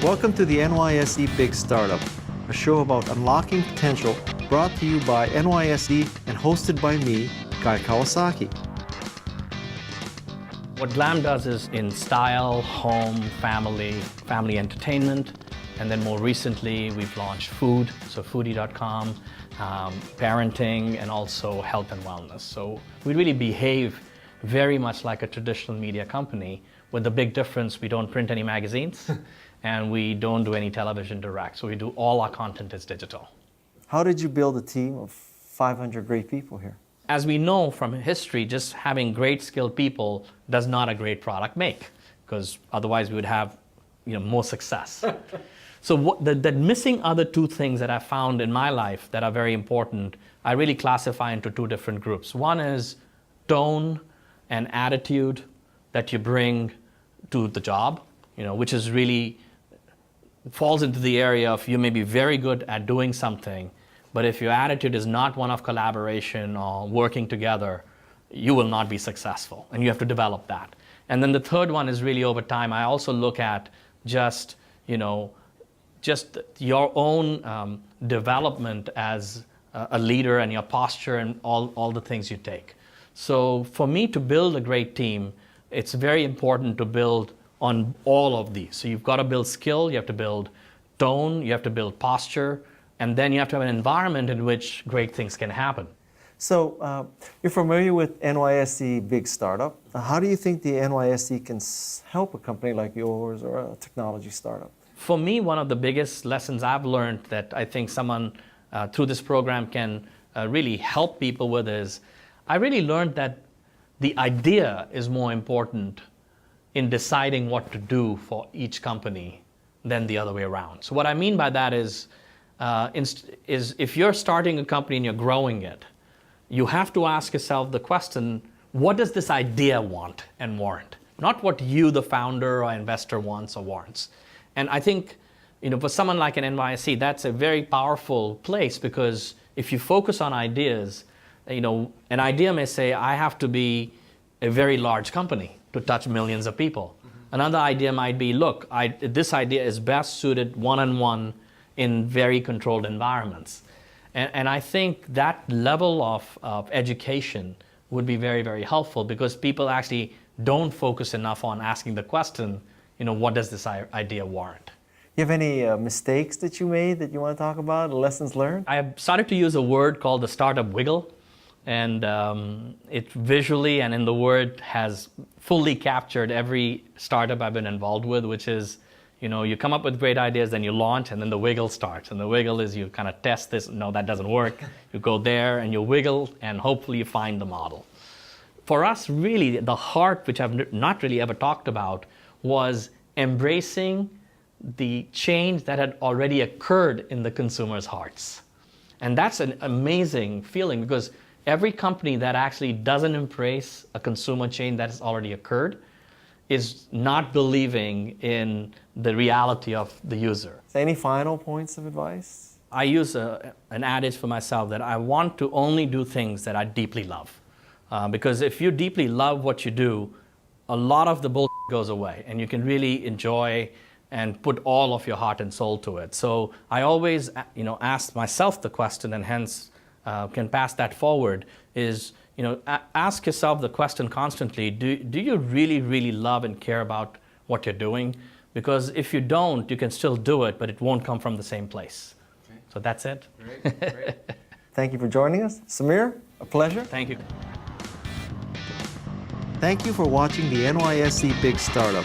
Welcome to the NYSC Big Startup, a show about unlocking potential brought to you by NYSC and hosted by me, Guy Kawasaki. What Glam does is in style, home, family entertainment, and then more recently we've launched food, so foodie.com, parenting, and also health and wellness. So we really behave very much like a traditional media company, with the big difference we don't print any magazines and we don't do any television direct. So we do all our content is digital. How did you build a team of 500 great people here? As we know from history, just having great skilled people does not a great product make, because otherwise we would have more success. So the missing other two things that I found in my life that are very important, I really classify into two different groups. One is tone and attitude that you bring to the job, which is really falls into the area of you may be very good at doing something, but if your attitude is not one of collaboration or working together, you will not be successful, and you have to develop that. And then the third one is really over time. I also look at just your own development as a leader and your posture and all the things you take. So for me to build a great team, it's very important to build on all of these. So you've got to build skill, you have to build tone, you have to build posture, and then you have to have an environment in which great things can happen. So you're familiar with NYSC Big Startup. How do you think the NYSC can help a company like yours or a technology startup? For me, one of the biggest lessons I've learned that I think someone through this program can really help people with is, I really learned that the idea is more important in deciding what to do for each company than the other way around. So what I mean by that is if you're starting a company and you're growing it, you have to ask yourself the question, what does this idea want and warrant? Not what you, the founder or investor, wants or warrants. And I think, for someone like an NYSC, that's a very powerful place, because if you focus on ideas, an idea may say, I have to be a very large company to touch millions of people. Mm-hmm. Another idea might be, look, this idea is best suited one-on-one in very controlled environments. And I think that level of education would be very, very helpful, because people actually don't focus enough on asking the question, what does this idea warrant? You have any mistakes that you made that you want to talk about, lessons learned? I have started to use a word called the startup wiggle. And it visually and in the word has fully captured every startup I've been involved with, which is, you come up with great ideas, then you launch, and then the wiggle starts. And the wiggle is you kind of test this, no, that doesn't work. You go there and you wiggle, and hopefully you find the model. For us, really, the heart, which I've not really ever talked about, was embracing the change that had already occurred in the consumers' hearts. And that's an amazing feeling, because every company that actually doesn't embrace a consumer change that has already occurred is not believing in the reality of the user. So any final points of advice? I use an adage for myself that I want to only do things that I deeply love. Because if you deeply love what you do, a lot of the bull goes away, and you can really enjoy and put all of your heart and soul to it. So I always ask myself the question, and hence can pass that forward, is ask yourself the question constantly, do you really, really love and care about what you're doing? Because if you don't, you can still do it, but it won't come from the same place. Okay. So that's it. Great. Thank you for joining us. Samir, a pleasure. Thank you. Thank you for watching the NYSC Big Startup.